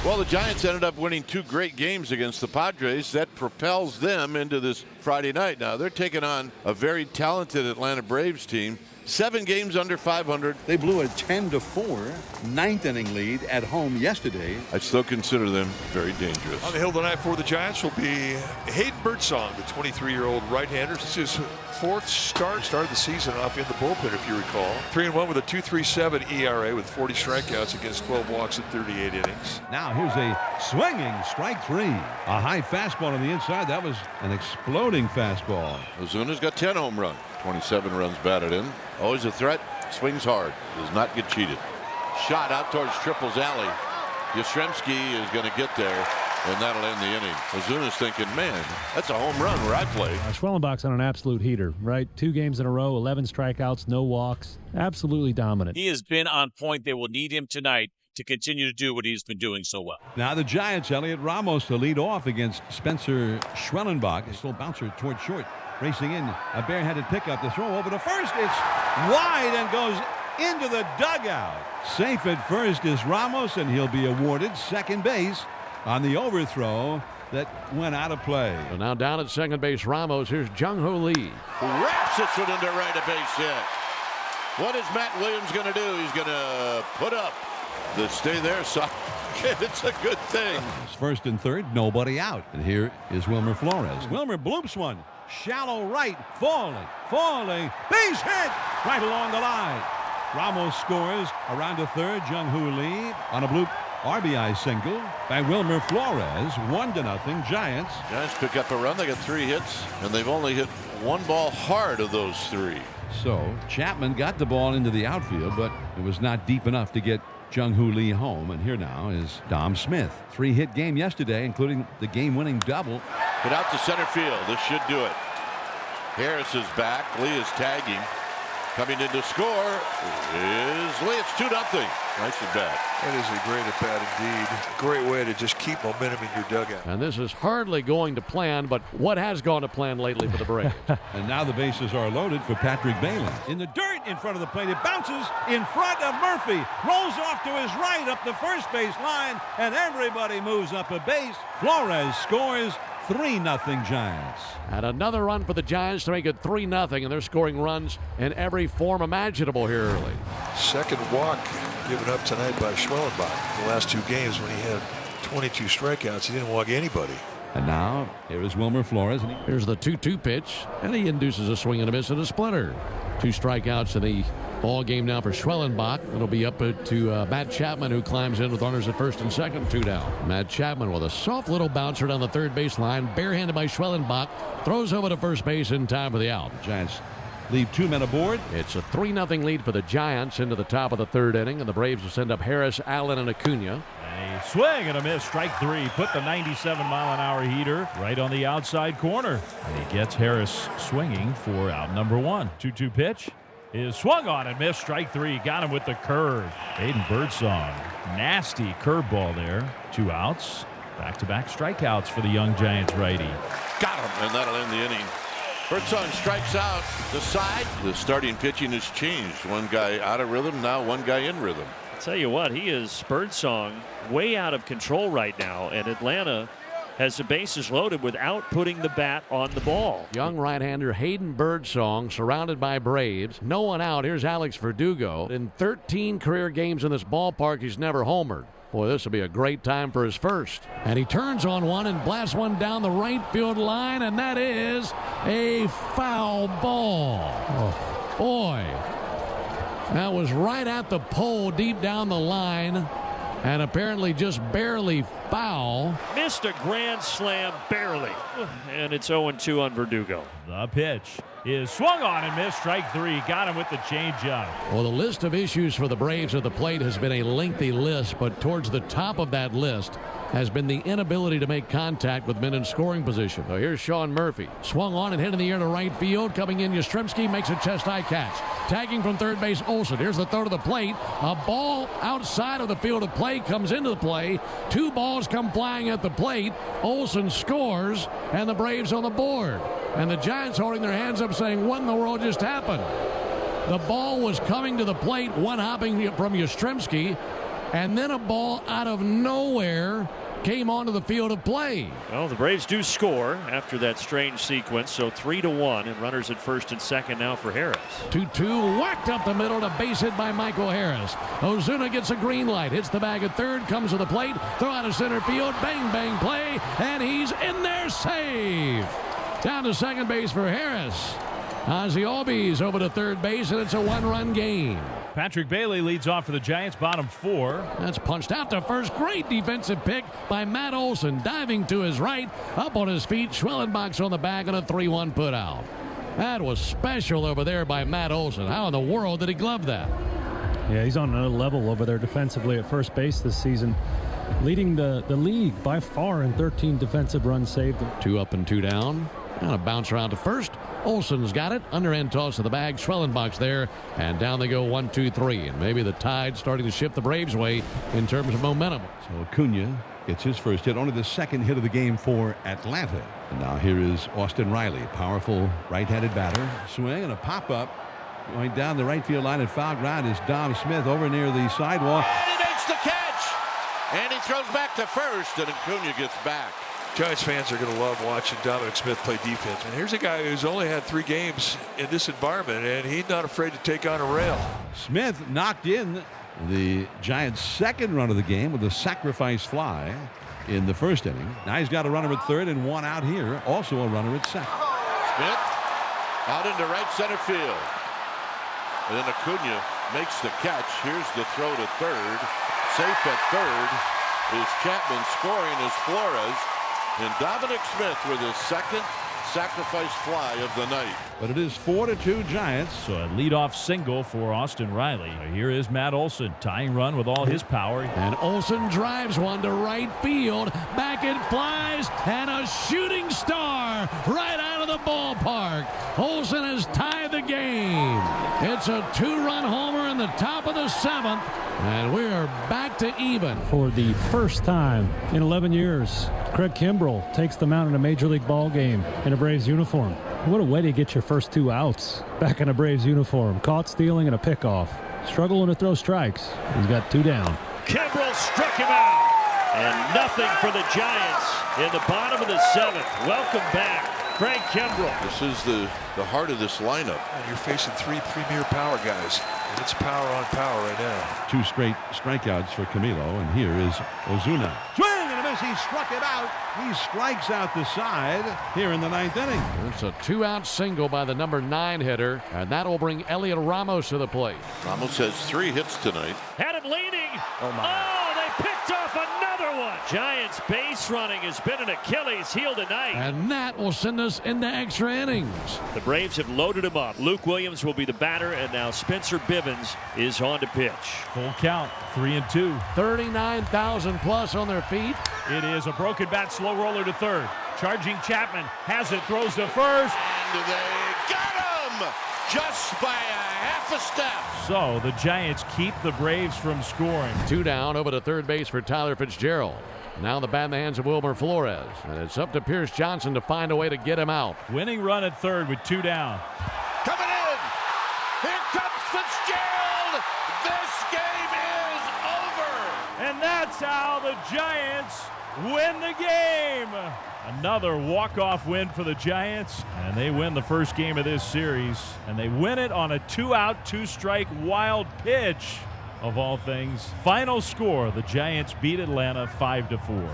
Well, the Giants ended up winning 2 great games against the Padres. That propels them into this Friday night. Now, they're taking on a very talented Atlanta Braves team. 7 games under 500. They blew a 10-4 ninth inning lead at home yesterday. I still consider them very dangerous. On the hill tonight for the Giants will be Hayden Birdsong, the 23-year-old right-hander. This is his 4th start. Started the season off in the bullpen, if you recall. 3-1 with a 2.37 ERA with 40 strikeouts against 12 walks in 38 innings. Now here's a swinging strike 3. A high fastball on the inside. That was an exploding fastball. Ozuna's got 10 home runs. 27 runs batted in. Always a threat. Swings hard. Does not get cheated. Shot out towards Triple's alley. Yastrzemski is going to get there, and that'll end the inning. Ozuna's thinking, man, that's a home run where I play. Schwellenbach's on an absolute heater, right? 2 games in a row, 11 strikeouts, no walks. Absolutely dominant. He has been on point. They will need him tonight to continue to do what he's been doing so well. Now the Giants, Elliot Ramos to lead off against Spencer Schwellenbach. A slow bouncer toward short. Racing in, a barehanded pickup. The throw over to first. It's wide and goes into the dugout. Safe at first is Ramos, and he'll be awarded second base on the overthrow that went out of play. So now down at second base, Ramos. Here's Jung-Hoo Lee. Wraps it into right a base hit. What is Matt Williams going to do? He's going to put up the stay there, son. It's a good thing. It's first and third, nobody out. And here is Wilmer Flores. Wilmer bloops one. Shallow right, falling, base hit right along the line. Ramos scores around to third. Jung-Hoo Lee on a bloop RBI single by Wilmer Flores. 1-0 Giants. Giants pick up a run. They got 3 hits, and they've only hit 1 ball hard of those 3. So Chapman got the ball into the outfield, but it was not deep enough to get Jung-Hoo Lee home. And here now is Dom Smith. 3-hit game yesterday, including the game-winning double. Hit out to center field. This should do it. Harris is back. Lee is tagging. Coming in to score is Lee. It's 2-0. Nice at bat. That is a great at bat indeed. Great way to just keep momentum in your dugout. And this is hardly going to plan, but what has gone to plan lately for the Braves? And now the bases are loaded for Patrick Bailey. In the dirt in front of the plate. It bounces in front of Murphy. Rolls off to his right up the first base line, and everybody moves up a base. Flores scores. 3-0 Giants. And another run for the Giants to make it 3-0, and they're scoring runs in every form imaginable here early. Second walk given up tonight by Schwellenbach. The last 2 games when he had 22 strikeouts, he didn't walk anybody. And now here is Wilmer Flores. Here's the 2-2 pitch, and he induces a swing and a miss and a splitter. 2 strikeouts in the ball game now for Schwellenbach. It'll be up to Matt Chapman, who climbs in with runners at first and second, 2 down. Matt Chapman with a soft little bouncer down the third baseline, barehanded by Schwellenbach, throws over to first base in time for the out. Giants leave 2 men aboard. It's a 3-0 lead for the Giants into the top of the 3rd inning, and the Braves will send up Harris, Allen, and Acuna. A swing and a miss, strike 3. Put the 97-mile-an-hour heater right on the outside corner. And he gets Harris swinging for out number 1. 2-2 pitch is swung on and missed, strike 3. Got him with the curve. Hayden Birdsong. Nasty curveball there. 2 outs. Back-to-back strikeouts for the young Giants righty. Got him, and that'll end the inning. Birdsong strikes out the side. The starting pitching has changed. One guy out of rhythm, now one guy in rhythm. Tell you what, he is Birdsong way out of control right now, and Atlanta has the bases loaded without putting the bat on the ball. Young right-hander Hayden Birdsong surrounded by Braves. No one out. Here's Alex Verdugo. In 13 career games in this ballpark, he's never homered. Boy, this will be a great time for his first. And he turns on one and blasts one down the right field line, and that is a foul ball. Oh, boy. That was right at the pole deep down the line, and apparently just barely foul. Missed a grand slam barely. And it's 0-2 on Verdugo. The pitch is swung on and missed, strike 3. Got him with the changeup. Well, the list of issues for the Braves at the plate has been a lengthy list, but towards the top of that list has been the inability to make contact with men in scoring position. So here's Sean Murphy. Swung on and hit in the air to right field. Coming in, Yastrzemski makes a chest-high catch. Tagging from third base, Olsen. Here's the throw to the plate. A ball outside of the field of play comes into the play. 2 balls come flying at the plate. Olsen scores, and the Braves on the board. And the Giants holding their hands up saying, what in the world just happened? The ball was coming to the plate, one hopping from Yastrzemski, and then a ball out of nowhere came onto the field of play. Well, the Braves do score after that strange sequence, so 3-1, and runners at first and second now for Harris. 2-2, whacked up the middle to base hit by Michael Harris. Ozuna gets a green light, hits the bag at third, comes to the plate, throw out of center field, bang, bang play, and he's in there, safe. Down to second base for Harris. Ozzie Albies over to third base, and it's a one-run game. Patrick Bailey leads off for the Giants, bottom 4. That's punched out to first. Great defensive pick by Matt Olson. Diving to his right, up on his feet. Schwellenbach's on the bag and a 3-1 put out. That was special over there by Matt Olson. How in the world did he glove that? Yeah, he's on another level over there defensively at first base this season. Leading the league by far in 13 defensive runs saved. 2 up and 2 down. And a bounce around to first. Olson's got it. Underhand toss to the bag. Schwellenbach's there. And down they go 1, 2, 3. And maybe the tide starting to shift the Braves' way in terms of momentum. So Acuna gets his first hit, only the second hit of the game for Atlanta. And now here is Austin Riley, powerful right-handed batter. Swing and a pop-up going down the right field line, and foul ground is Dom Smith over near the sidewalk. And he makes the catch. And he throws back to first, and Acuna gets back. Giants fans are going to love watching Dominic Smith play defense. And here's a guy who's only had 3 games in this environment, and he's not afraid to take on a rail. Smith knocked in the Giants' second run of the game with a sacrifice fly in the first inning. Now he's got a runner at third and 1 out here. Also a runner at second. Smith out into right center field. And then Acuna makes the catch. Here's the throw to third. Safe at third is Chapman. Scoring is Flores. And Dominic Smith with his second sacrifice fly of the night. But it is 4-2 Giants. So a leadoff single for Austin Riley. Here is Matt Olson, tying run with all his power. And Olson drives one to right field. Back it flies, and a shooting star right out of the ballpark. Olson has tied the game. It's a 2-run homer in the top of the 7th, and we are back to even. For the first time in 11 years, Craig Kimbrell takes the mound in a Major League ball game in a Braves uniform. What a way to get your first 2 outs back in a Braves uniform. Caught stealing and a pickoff. Struggling to throw strikes. He's got 2 down. Kimbrell struck him out. And nothing for the Giants in the bottom of the 7th. Welcome back, Craig Kimbrell. This is the heart of this lineup. And you're facing 3 premier power guys. And it's power on power right now. 2 straight strikeouts for Camilo, and here is Ozuna. Swing and a miss. He struck it out. He strikes out the side here in the 9th inning. It's a 2-out single by the number 9 hitter, and that will bring Elliot Ramos to the plate. Ramos has 3 hits tonight. Had him leaning. Oh, they picked off another one. Giants base running has been an Achilles heel tonight. And that will send us into extra innings. The Braves have loaded him up. Luke Williams will be the batter, and now Spencer Bivens is on to pitch. Full count, 3-2. 39,000 plus on their feet. It is a broken bat, slow roller to third. Charging Chapman, has it, throws to first. And they got him just by a half a step. So the Giants keep the Braves from scoring. 2 down, over to third base for Tyler Fitzgerald. Now the bat in the hands of Wilmer Flores. And it's up to Pierce Johnson to find a way to get him out. Winning run at third with 2 down. Coming in. Here comes Fitzgerald. This game is over. And that's how the Giants win the game. Another walk-off win for the Giants, and they win the first game of this series, and they win it on a 2-out, 2-strike wild pitch of all things. Final score, the Giants beat Atlanta 5-4.